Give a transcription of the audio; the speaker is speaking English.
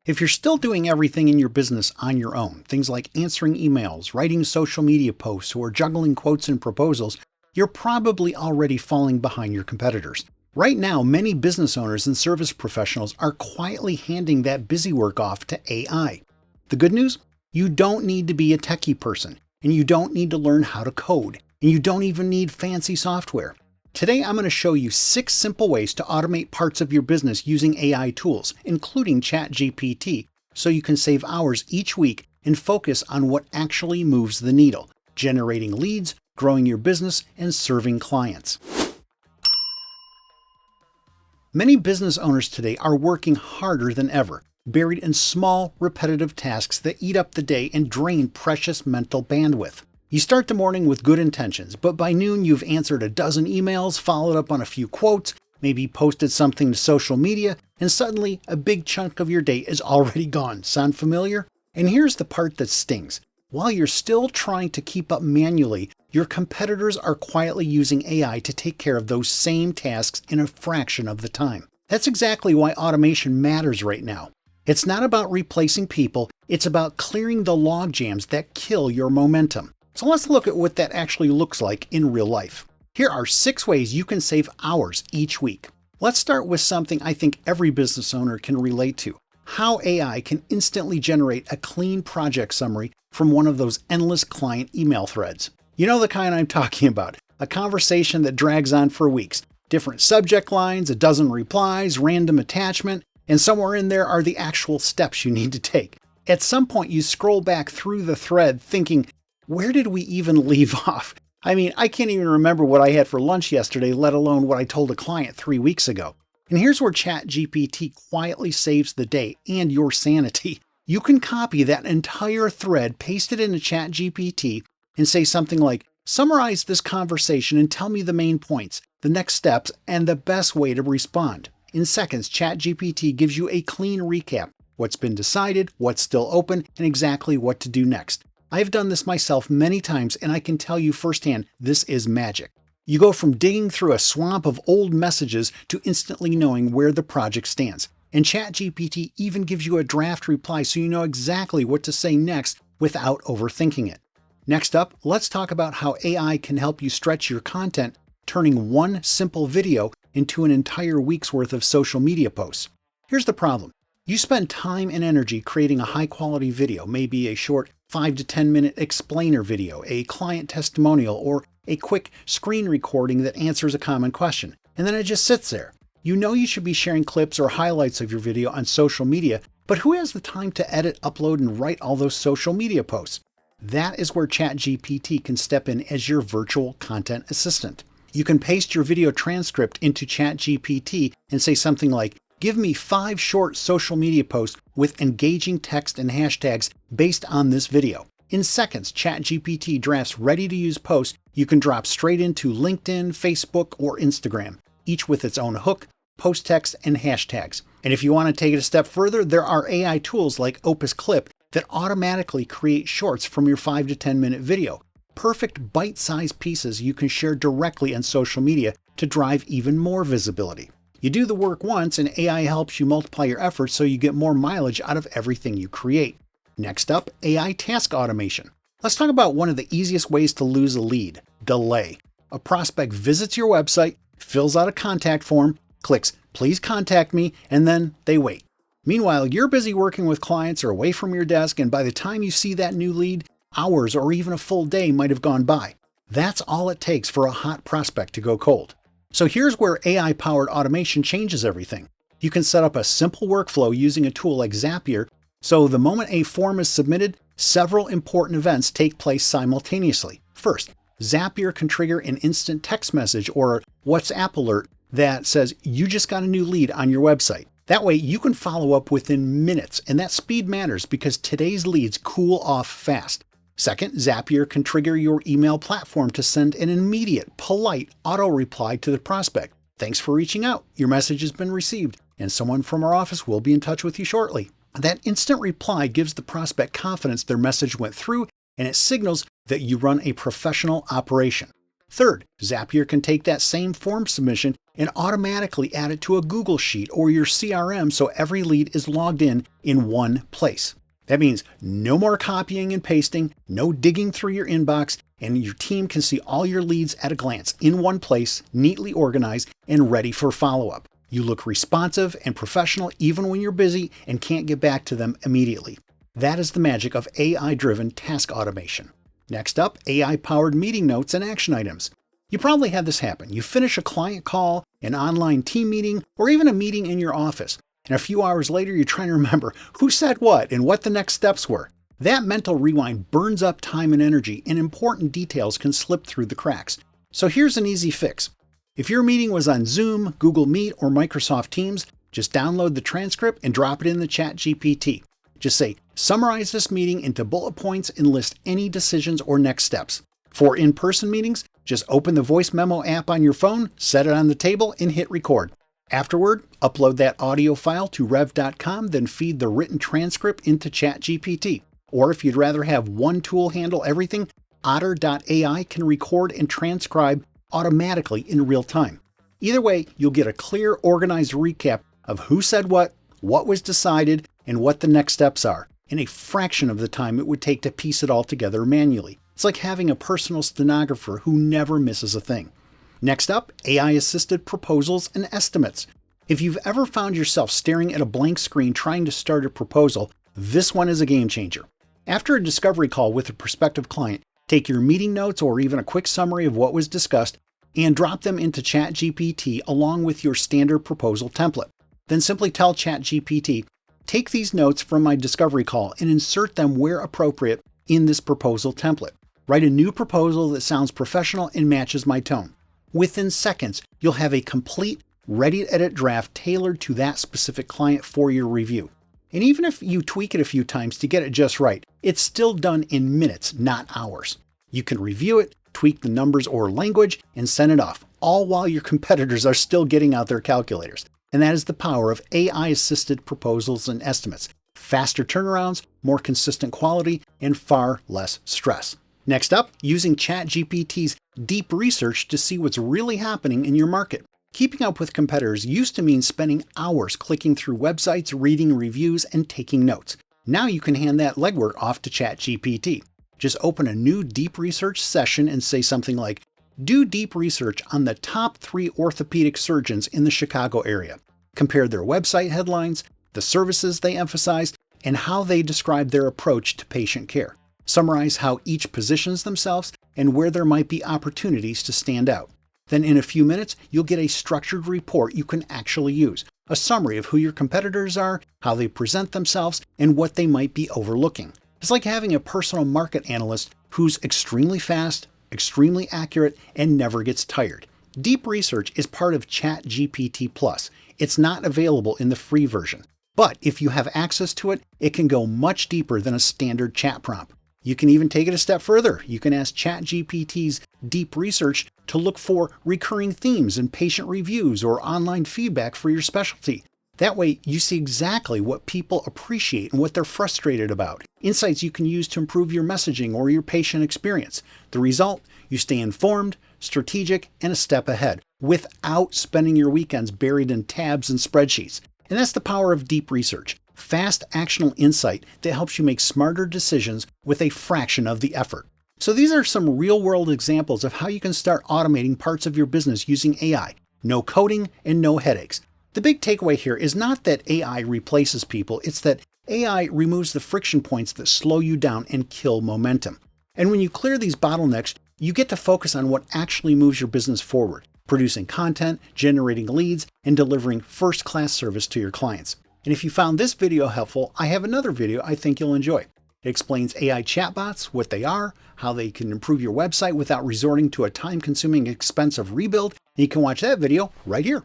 If you're still doing everything in your business on your own, things like answering emails, writing social media posts, or juggling quotes and proposals, you're probably already falling behind your competitors. Right now, many business owners and service professionals are quietly handing that busy work off to AI. The good news? You don't need to be a techie person, and you don't need to learn how to code, and you don't even need fancy software. Today, I'm going to show you 6 simple ways to automate parts of your business using AI tools, including ChatGPT, so you can save hours each week and focus on what actually moves the needle, generating leads, growing your business, and serving clients. Many business owners today are working harder than ever, buried in small, repetitive tasks that eat up the day and drain precious mental bandwidth. You start the morning with good intentions, but by noon you've answered a dozen emails, followed up on a few quotes, maybe posted something to social media, and suddenly a big chunk of your day is already gone. Sound familiar? And here's the part that stings. While you're still trying to keep up manually, your competitors are quietly using AI to take care of those same tasks in a fraction of the time. That's exactly why automation matters right now. It's not about replacing people, it's about clearing the log jams that kill your momentum. So let's look at what that actually looks like in real life. Here are 6 ways you can save hours each week. Let's start with something I think every business owner can relate to: how AI can instantly generate a clean project summary from one of those endless client email threads. You know the kind I'm talking about, a conversation that drags on for weeks. Different subject lines, a dozen replies, random attachment, and somewhere in there are the actual steps you need to take. At some point you scroll back through the thread thinking, where did we even leave off? I mean, I can't even remember what I had for lunch yesterday, let alone what I told a client 3 weeks ago. And here's where ChatGPT quietly saves the day and your sanity. You can copy that entire thread, paste it into ChatGPT, and say something like, summarize this conversation and tell me the main points, the next steps, and the best way to respond. In seconds, ChatGPT gives you a clean recap, what's been decided, what's still open, and exactly what to do next. I've done this myself many times, and I can tell you firsthand, this is magic. You go from digging through a swamp of old messages to instantly knowing where the project stands. And ChatGPT even gives you a draft reply so you know exactly what to say next without overthinking it. Next up, let's talk about how AI can help you stretch your content, turning one simple video into an entire week's worth of social media posts. Here's the problem. You spend time and energy creating a high-quality video, maybe a short 5 to 10 minute explainer video, a client testimonial, or a quick screen recording that answers a common question, and then it just sits there. You know you should be sharing clips or highlights of your video on social media, but who has the time to edit, upload, and write all those social media posts? That is where ChatGPT can step in as your virtual content assistant. You can paste your video transcript into ChatGPT and say something like, give me 5 short social media posts with engaging text and hashtags based on this video. In seconds, ChatGPT drafts ready-to-use posts you can drop straight into LinkedIn, Facebook, or Instagram, each with its own hook, post text, and hashtags. And if you want to take it a step further, there are AI tools like Opus Clip that automatically create shorts from your 5 to 10 minute video. Perfect bite-sized pieces you can share directly on social media to drive even more visibility. You do the work once and AI helps you multiply your efforts so you get more mileage out of everything you create. Next up, AI task automation. Let's talk about one of the easiest ways to lose a lead: delay. A prospect visits your website, fills out a contact form, clicks please contact me, and then they wait. Meanwhile, you're busy working with clients or away from your desk, and by the time you see that new lead, hours or even a full day might have gone by. That's all it takes for a hot prospect to go cold. So here's where AI-powered automation changes everything. You can set up a simple workflow using a tool like Zapier, so the moment a form is submitted, several important events take place simultaneously. First, Zapier can trigger an instant text message or WhatsApp alert that says you just got a new lead on your website. That way you can follow up within minutes, and that speed matters because today's leads cool off fast. Second, Zapier can trigger your email platform to send an immediate, polite auto reply to the prospect. Thanks for reaching out. Your message has been received, and someone from our office will be in touch with you shortly. That instant reply gives the prospect confidence their message went through, and it signals that you run a professional operation. Third, Zapier can take that same form submission and automatically add it to a Google Sheet or your CRM so every lead is logged in one place. That means no more copying and pasting, no digging through your inbox, and your team can see all your leads at a glance in one place, neatly organized and ready for follow-up. You look responsive and professional even when you're busy and can't get back to them immediately. That is the magic of AI-driven task automation. Next up, AI-powered meeting notes and action items. You probably had this happen. You finish a client call, an online team meeting, or even a meeting in your office. And a few hours later, you're trying to remember who said what and what the next steps were. That mental rewind burns up time and energy, and important details can slip through the cracks. So here's an easy fix. If your meeting was on Zoom, Google Meet, or Microsoft Teams, just download the transcript and drop it in the ChatGPT. Just say, summarize this meeting into bullet points and list any decisions or next steps. For in-person meetings, just open the voice memo app on your phone, set it on the table, and hit record. Afterward, upload that audio file to rev.com, then feed the written transcript into ChatGPT. Or if you'd rather have one tool handle everything, Otter.ai can record and transcribe automatically in real time. Either way, you'll get a clear, organized recap of who said what was decided, and what the next steps are, in a fraction of the time it would take to piece it all together manually. It's like having a personal stenographer who never misses a thing. Next up, AI-assisted proposals and estimates. If you've ever found yourself staring at a blank screen trying to start a proposal, this one is a game changer. After a discovery call with a prospective client, take your meeting notes or even a quick summary of what was discussed and drop them into ChatGPT along with your standard proposal template. Then simply tell ChatGPT, take these notes from my discovery call and insert them where appropriate in this proposal template. Write a new proposal that sounds professional and matches my tone. Within seconds, you'll have a complete, ready-to-edit draft tailored to that specific client for your review. And even if you tweak it a few times to get it just right, it's still done in minutes, not hours. You can review it, tweak the numbers or language, and send it off, all while your competitors are still getting out their calculators. And that is the power of AI-assisted proposals and estimates. Faster turnarounds, more consistent quality, and far less stress. Next up, using ChatGPT's deep research to see what's really happening in your market. Keeping up with competitors used to mean spending hours clicking through websites, reading reviews, and taking notes. Now you can hand that legwork off to ChatGPT. Just open a new deep research session and say something like, do deep research on the top 3 orthopedic surgeons in the Chicago area. Compare their website headlines, the services they emphasize, and how they describe their approach to patient care. Summarize how each positions themselves and where there might be opportunities to stand out. Then in a few minutes, you'll get a structured report you can actually use, a summary of who your competitors are, how they present themselves, and what they might be overlooking. It's like having a personal market analyst who's extremely fast, extremely accurate, and never gets tired. Deep research is part of ChatGPT Plus. It's not available in the free version. But if you have access to it, it can go much deeper than a standard chat prompt. You can even take it a step further. You can ask ChatGPT's deep research to look for recurring themes in patient reviews or online feedback for your specialty. That way, you see exactly what people appreciate and what they're frustrated about. Insights you can use to improve your messaging or your patient experience. The result, you stay informed, strategic, and a step ahead without spending your weekends buried in tabs and spreadsheets. And that's the power of deep research. Fast, actionable insight that helps you make smarter decisions with a fraction of the effort. So these are some real-world examples of how you can start automating parts of your business using AI. No coding and no headaches. The big takeaway here is not that AI replaces people, it's that AI removes the friction points that slow you down and kill momentum. And when you clear these bottlenecks, you get to focus on what actually moves your business forward, producing content, generating leads, and delivering first-class service to your clients. And if you found this video helpful, I have another video I think you'll enjoy. It explains AI chatbots, what they are, how they can improve your website without resorting to a time-consuming, expensive rebuild, and you can watch that video right here.